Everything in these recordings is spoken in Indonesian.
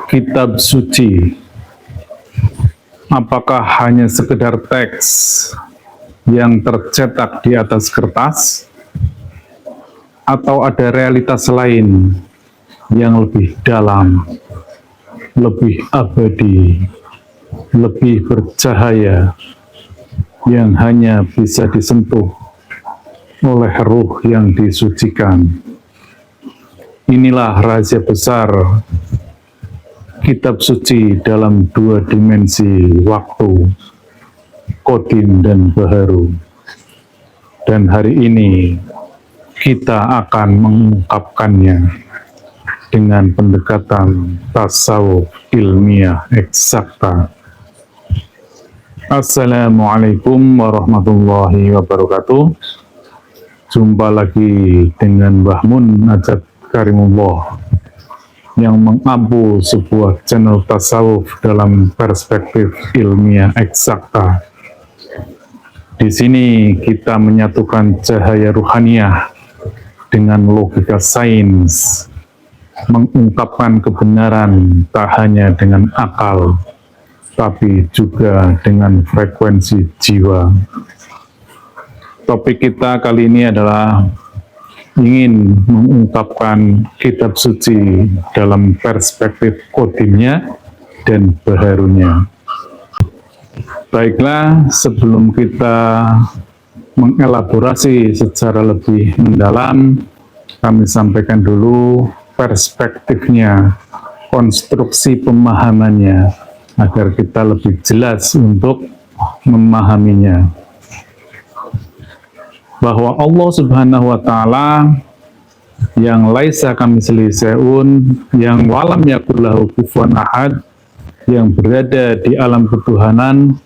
Kitab suci, apakah hanya sekedar teks yang tercetak di atas kertas, atau ada realitas lain yang lebih dalam, lebih abadi, lebih bercahaya, yang hanya bisa disentuh oleh ruh yang disucikan? Inilah rahasia besar kitab suci dalam dua dimensi waktu, qadim dan baharu. Dan hari ini kita akan mengungkapkannya dengan pendekatan tasawuf ilmiah eksakta. Assalamualaikum warahmatullahi wabarakatuh. Jumpa lagi dengan Mbah Mun Ajat Karimullah yang mengampu sebuah channel tasawuf dalam perspektif ilmiah eksakta. Di sini kita menyatukan cahaya ruhaniyah dengan logika sains, mengungkapkan kebenaran tak hanya dengan akal, tapi juga dengan frekuensi jiwa. Topik kita kali ini adalah ingin mengungkapkan kitab suci dalam perspektif qadimnya dan baharunya. Baiklah, sebelum kita mengelaborasi secara lebih mendalam, kami sampaikan dulu perspektifnya, konstruksi pemahamannya, agar kita lebih jelas untuk memahaminya. Bahwa Allah Subhanahu wa Ta'ala yang laisa kamitslihi syai'un, yang walam yakul lahu kufuwan ahad, yang berada di alam ketuhanan,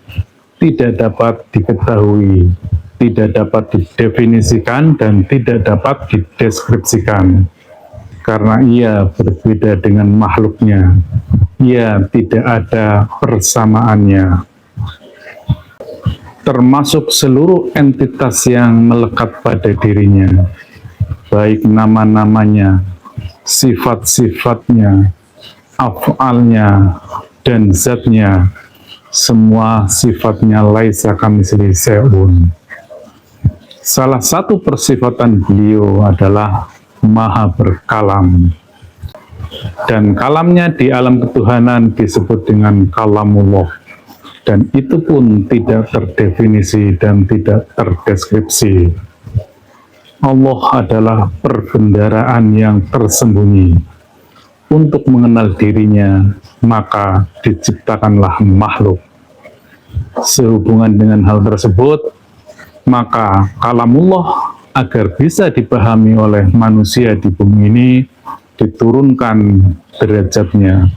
tidak dapat diketahui, tidak dapat didefinisikan, dan tidak dapat dideskripsikan. Karena ia berbeda dengan makhluknya, ia tidak ada persamaannya. Termasuk seluruh entitas yang melekat pada dirinya, baik nama-namanya, sifat-sifatnya, af'alnya, dan zatnya, semua sifatnya laisa kamitslihi syai'un. Salah satu persifatan beliau adalah maha berkalam, dan kalamnya di alam ketuhanan disebut dengan kalamullah. Dan itu pun tidak terdefinisi dan tidak terdeskripsi. Allah adalah perbendaharaan yang tersembunyi. Untuk mengenal dirinya, maka diciptakanlah makhluk. Sehubungan dengan hal tersebut, maka kalamullah agar bisa dipahami oleh manusia di bumi ini, diturunkan derajatnya,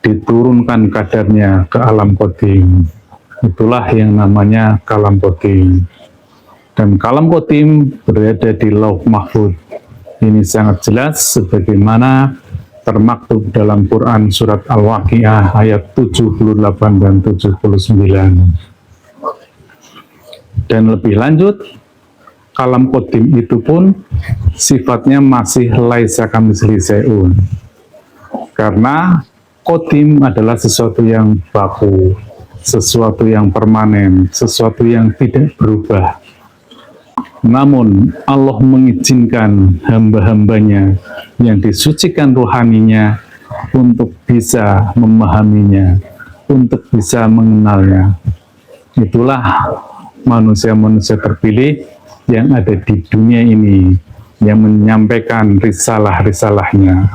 diturunkan kadarnya ke alam qadim. Itulah yang namanya kalam qadim. Dan kalam qadim berada di Lauh Mahfuz. Ini sangat jelas sebagaimana termaktub dalam Quran surat Al-Waqiah ayat 78 dan 79. Dan lebih lanjut, kalam qadim itu pun sifatnya masih laisa kamitslihi syai'un. Karena qadim adalah sesuatu yang baku, sesuatu yang permanen, sesuatu yang tidak berubah. Namun Allah mengizinkan hamba-hambanya yang disucikan rohaninya untuk bisa memahaminya, untuk bisa mengenalnya. Itulah manusia-manusia terpilih yang ada di dunia ini, yang menyampaikan risalah-risalahnya.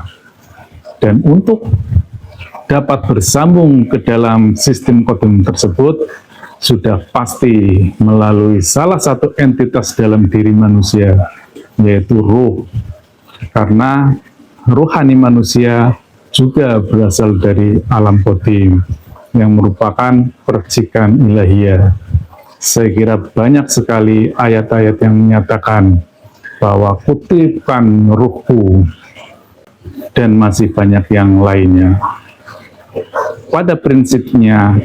Dan untuk dapat bersambung ke dalam sistem qadim tersebut, sudah pasti melalui salah satu entitas dalam diri manusia, yaitu ruh. Karena rohani manusia juga berasal dari alam qadim, yang merupakan percikan ilahiyah. Saya kira banyak sekali ayat-ayat yang menyatakan bahwa kutipan ruhku, dan masih banyak yang lainnya. Pada prinsipnya,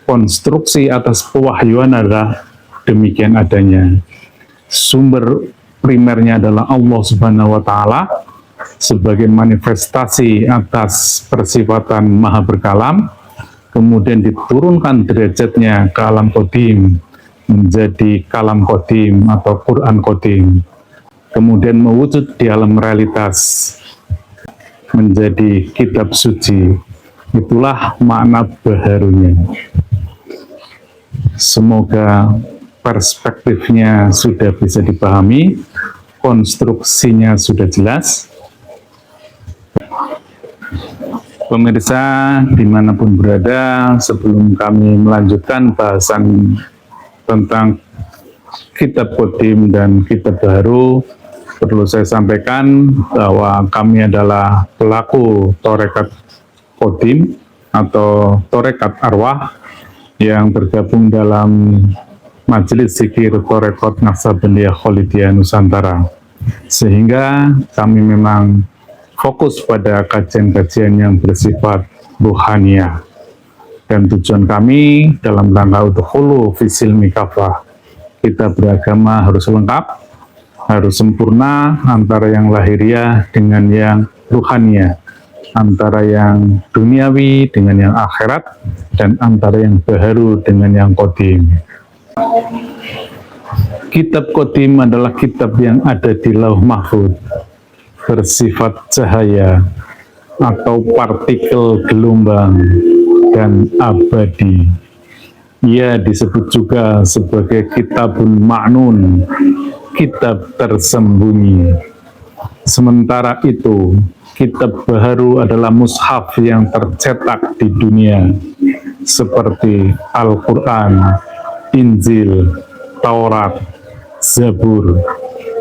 konstruksi atas pewahyuan adalah demikian adanya. Sumber primernya adalah Allah Subhanahu wa Ta'ala, sebagai manifestasi atas persifatan maha berkalam, kemudian diturunkan derajatnya ke alam qadim menjadi kalam qadim atau Quran qadim, kemudian mewujud di alam realitas menjadi kitab suci. Itulah makna baharunya. Semoga perspektifnya sudah bisa dipahami, konstruksinya sudah jelas. Pemirsa dimanapun berada, sebelum kami melanjutkan bahasan tentang kitab qadim dan kitab baharu, perlu saya sampaikan bahwa kami adalah pelaku Torekat Qadim atau Torekat Arwah yang bergabung dalam Majelis Zikir Torekat Naksabandiyah Kholidiyah Nusantara. Sehingga kami memang fokus pada kajian-kajian yang bersifat ruhaniyah. Dan tujuan kami dalam rangka udkhulu fisil mikafah, kita beragama harus lengkap, harus sempurna antara yang lahiriah dengan yang ruhaniyah, antara yang duniawi dengan yang akhirat, dan antara yang baharu dengan yang qadim. Kitab qadim adalah kitab yang ada di Lauh Mahfuz, bersifat cahaya atau partikel gelombang dan abadi. Ia disebut juga sebagai kitabun ma'nun, kitab tersembunyi. Sementara itu, kitab baharu adalah mushaf yang tercetak di dunia, seperti Al-Quran, Injil, Taurat, Zabur,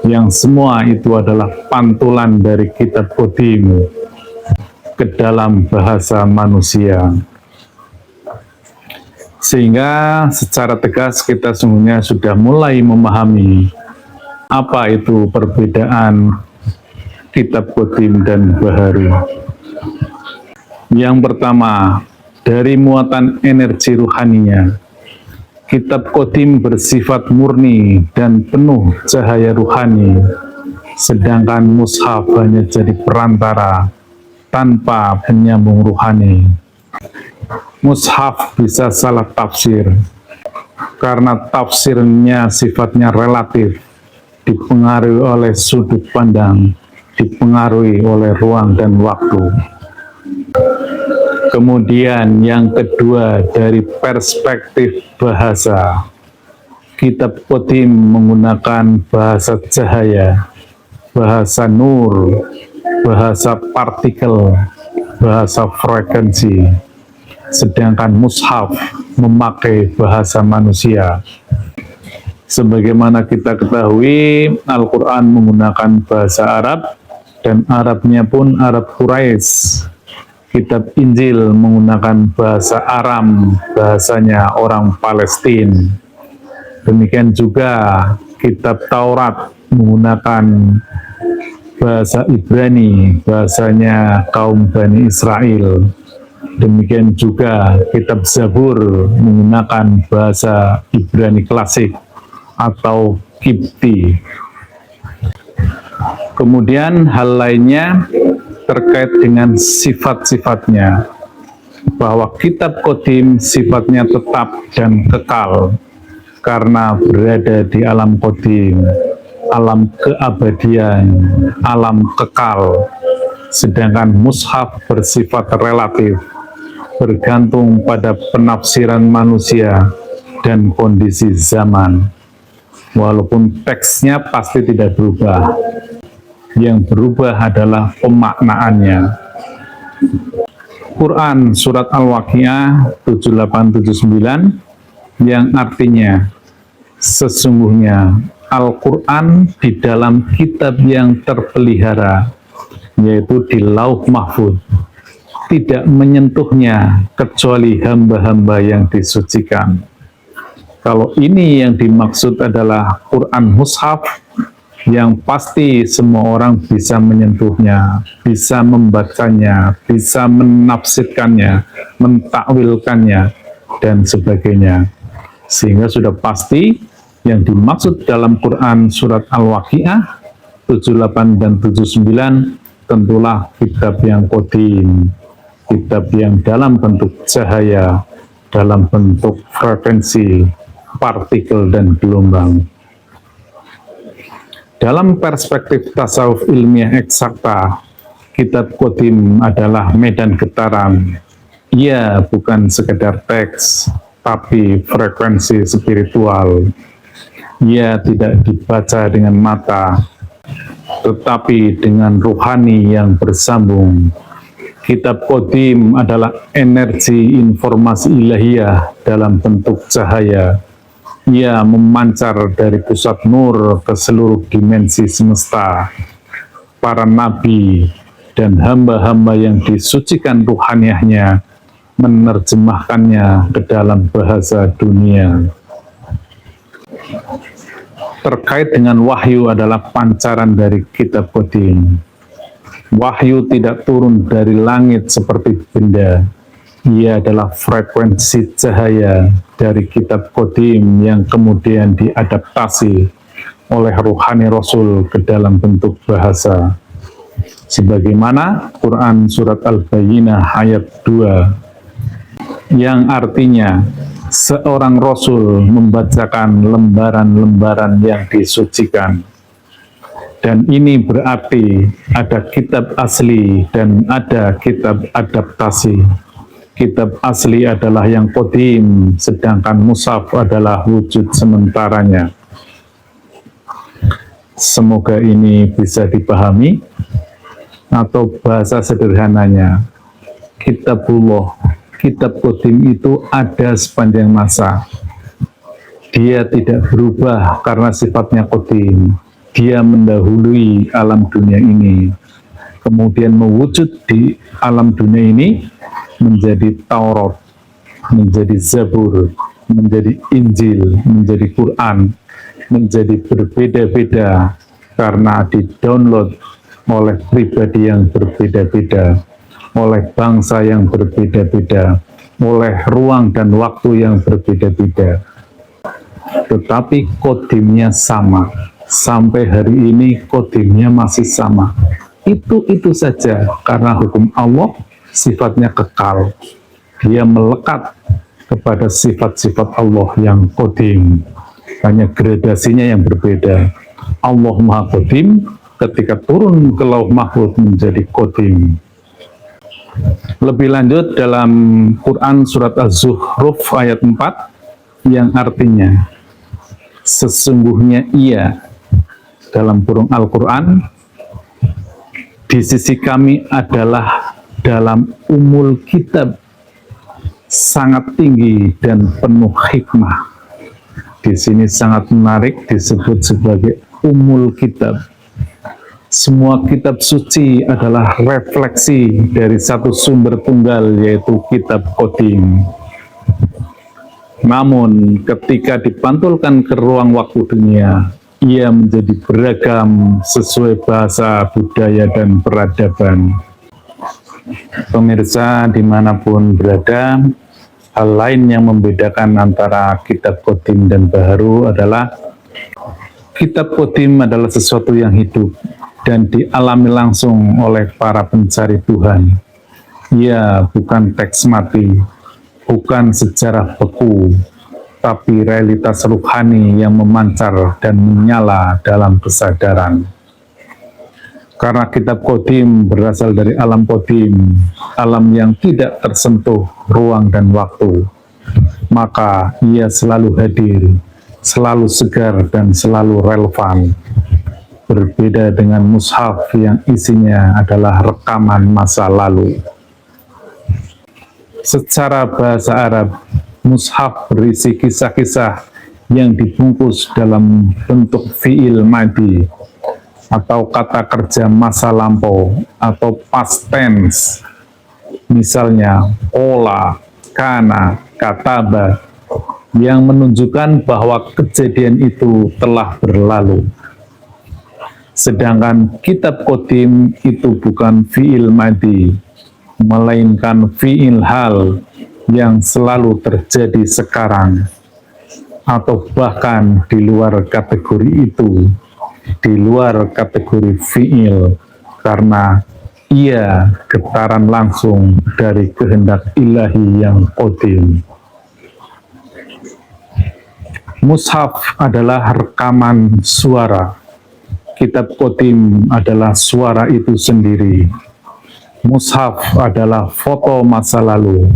yang semua itu adalah pantulan dari kitab qadim ke dalam bahasa manusia. Sehingga secara tegas kita sungguhnya sudah mulai memahami apa itu perbedaan kitab qadim dan baharu. Yang pertama, dari muatan energi ruhaninya, kitab qadim bersifat murni dan penuh cahaya ruhani, sedangkan mushaf hanya jadi perantara tanpa penyambung ruhani. Mushaf bisa salah tafsir karena tafsirnya sifatnya relatif, dipengaruhi oleh sudut pandang, dipengaruhi oleh ruang dan waktu. Kemudian yang kedua, dari perspektif bahasa, kitab qadim menggunakan bahasa cahaya, bahasa nur, bahasa partikel, bahasa frekuensi, sedangkan mushaf memakai bahasa manusia. Sebagaimana kita ketahui, Al-Quran menggunakan bahasa Arab, dan Arabnya pun Arab Quraisy. Kitab Injil menggunakan bahasa Aram, bahasanya orang Palestina. Demikian juga kitab Taurat menggunakan bahasa Ibrani, bahasanya kaum Bani Israel. Demikian juga kitab Zabur menggunakan bahasa Ibrani klasik atau Kipti. Kemudian hal lainnya terkait dengan sifat-sifatnya, bahwa kitab qadim sifatnya tetap dan kekal karena berada di alam qadim, alam keabadian, alam kekal, sedangkan mushaf bersifat relatif, bergantung pada penafsiran manusia dan kondisi zaman. Walaupun teksnya pasti tidak berubah, yang berubah adalah pemaknaannya. Quran Surat Al-Waqiah 7879 yang artinya, sesungguhnya Al-Quran di dalam kitab yang terpelihara, yaitu di Lauh Mahfuz, tidak menyentuhnya kecuali hamba-hamba yang disucikan. Kalau ini yang dimaksud adalah Quran Mushaf, yang pasti semua orang bisa menyentuhnya, bisa membacanya, bisa menafsirkannya, mentakwilkannya, dan sebagainya. Sehingga sudah pasti yang dimaksud dalam Quran Surat Al-Waqiah 78 dan 79 tentulah kitab yang qadim, kitab yang dalam bentuk cahaya, dalam bentuk frekuensi, partikel, dan gelombang. Dalam perspektif tasawuf ilmiah eksakta, kitab qadim adalah medan getaran. Ia bukan sekedar teks, tapi frekuensi spiritual. Ia tidak dibaca dengan mata, tetapi dengan rohani yang bersambung. Kitab qadim adalah energi informasi ilahiyah dalam bentuk cahaya. Ia memancar dari pusat nur ke seluruh dimensi semesta. Para nabi dan hamba-hamba yang disucikan ruhaniyahnya menerjemahkannya ke dalam bahasa dunia. Terkait dengan wahyu adalah pancaran dari kitab qadim. Wahyu tidak turun dari langit seperti benda. Ia adalah frekuensi cahaya dari kitab qadim yang kemudian diadaptasi oleh ruhani Rasul ke dalam bentuk bahasa. Sebagaimana Quran Surat Al-Bayyinah ayat 2, yang artinya seorang Rasul membacakan lembaran-lembaran yang disucikan. Dan ini berarti ada kitab asli dan ada kitab adaptasi. Kitab asli adalah yang qadim, sedangkan mushaf adalah wujud sementaranya. Semoga ini bisa dipahami, atau bahasa sederhananya, kitabullah, kitab qadim itu ada sepanjang masa. Dia tidak berubah karena sifatnya qadim. Dia mendahului alam dunia ini, kemudian mewujud di alam dunia ini menjadi Taurat, menjadi Zabur, menjadi Injil, menjadi Quran, menjadi berbeda-beda karena di-download oleh pribadi yang berbeda-beda, oleh bangsa yang berbeda-beda, oleh ruang dan waktu yang berbeda-beda. Tetapi qadimnya sama. Sampai hari ini qadimnya masih sama. Itu saja karena hukum Allah sifatnya kekal. Dia melekat kepada sifat-sifat Allah yang qadim. Hanya gradasinya yang berbeda. Allah Maha Qadim ketika turun ke Lauh Mahfuz menjadi qadim. Lebih lanjut dalam Quran Surat Az-Zukhruf ayat 4 yang artinya sesungguhnya ia, dalam kurung Al-Quran, di sisi kami adalah dalam umul kitab sangat tinggi dan penuh hikmah. Di sini sangat menarik disebut sebagai umul kitab. Semua kitab suci adalah refleksi dari satu sumber tunggal, yaitu kitab qadim. Namun ketika dipantulkan ke ruang waktu dunia, ia menjadi beragam sesuai bahasa, budaya, dan peradaban. Pemirsa dimanapun berada, hal lain yang membedakan antara kitab qadim dan baharu adalah kitab qadim adalah sesuatu yang hidup dan dialami langsung oleh para pencari Tuhan. Ia bukan teks mati, bukan sejarah beku, tapi realitas ruhani yang memancar dan menyala dalam kesadaran. Karena kitab qadim berasal dari alam qadim, alam yang tidak tersentuh ruang dan waktu, maka ia selalu hadir, selalu segar, dan selalu relevan. Berbeda dengan mushaf yang isinya adalah rekaman masa lalu. Secara bahasa Arab, mushaf berisi kisah-kisah yang dibungkus dalam bentuk fi'il madi atau kata kerja masa lampau atau past tense. Misalnya qala, kana, kataba, yang menunjukkan bahwa kejadian itu telah berlalu. Sedangkan kitab qadim itu bukan fi'il madi, melainkan fi'il hal yang selalu terjadi sekarang, atau bahkan di luar kategori itu, di luar kategori fi'il, karena Ia getaran langsung dari kehendak ilahi yang qadim. Mushaf adalah rekaman suara. Kitab qadim adalah suara itu sendiri. Mushaf adalah foto masa lalu.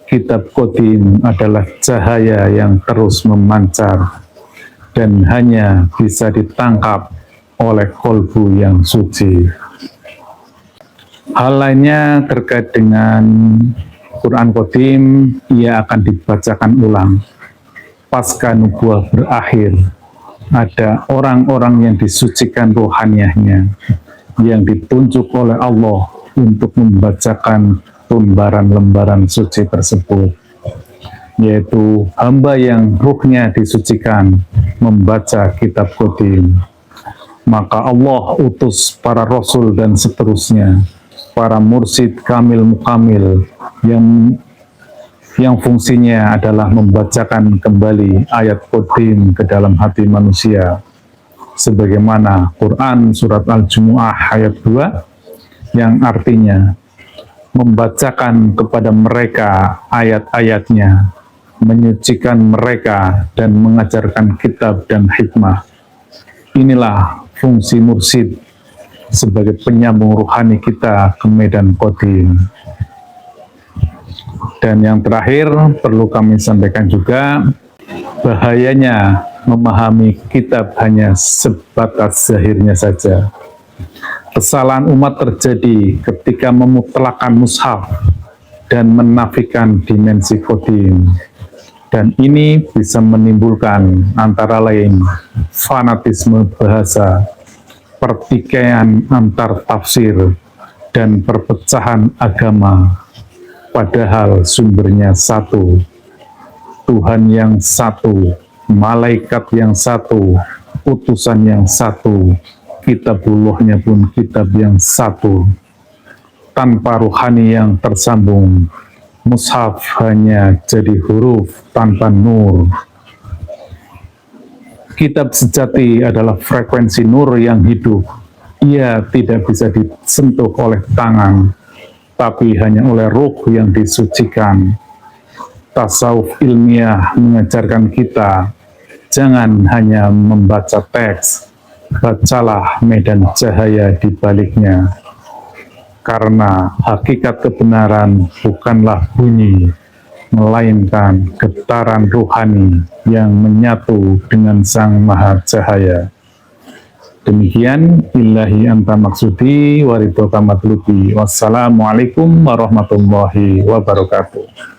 Kitab qadim adalah cahaya yang terus memancar dan hanya bisa ditangkap oleh kolbu yang suci. Hal lainnya terkait dengan Quran qadim, ia akan dibacakan ulang. Pasca nubuah berakhir, ada orang-orang yang disucikan rohaniahnya, yang ditunjuk oleh Allah untuk membacakan lembaran-lembaran suci tersebut, yaitu hamba yang ruhnya disucikan membaca kitab qadim. Maka Allah utus para rasul dan seterusnya, para mursyid kamil mukamil yang fungsinya adalah membacakan kembali ayat qadim ke dalam hati manusia, sebagaimana Quran surat Al-Jumu'ah ayat 2 yang artinya membacakan kepada mereka ayat-ayatnya, menyucikan mereka dan mengajarkan kitab dan hikmah. Inilah fungsi mursyid sebagai penyambung rohani kita ke medan qadim. Dan yang terakhir perlu kami sampaikan juga, bahayanya memahami kitab hanya sebatas zahirnya saja. Kesalahan umat terjadi ketika memutlakan mushaf dan menafikan dimensi qadim. Dan ini bisa menimbulkan antara lain fanatisme bahasa, pertikaian antar tafsir, dan perpecahan agama. Padahal sumbernya satu, Tuhan yang satu, malaikat yang satu, utusan yang satu, kitabullahnya pun kitab yang satu. Tanpa ruhani yang tersambung, mushaf hanya jadi huruf tanpa nur. Kitab sejati adalah frekuensi nur yang hidup. Ia tidak bisa disentuh oleh tangan, tapi hanya oleh ruh yang disucikan. Tasawuf ilmiah mengajarkan kita, jangan hanya membaca teks, bacalah medan cahaya di baliknya. Karena hakikat kebenaran bukanlah bunyi, melainkan getaran rohani yang menyatu dengan Sang Maha Cahaya. Demikian, billahi anta maksudi wa ridhoka matlubi. Wassalamualaikum warahmatullahi wabarakatuh.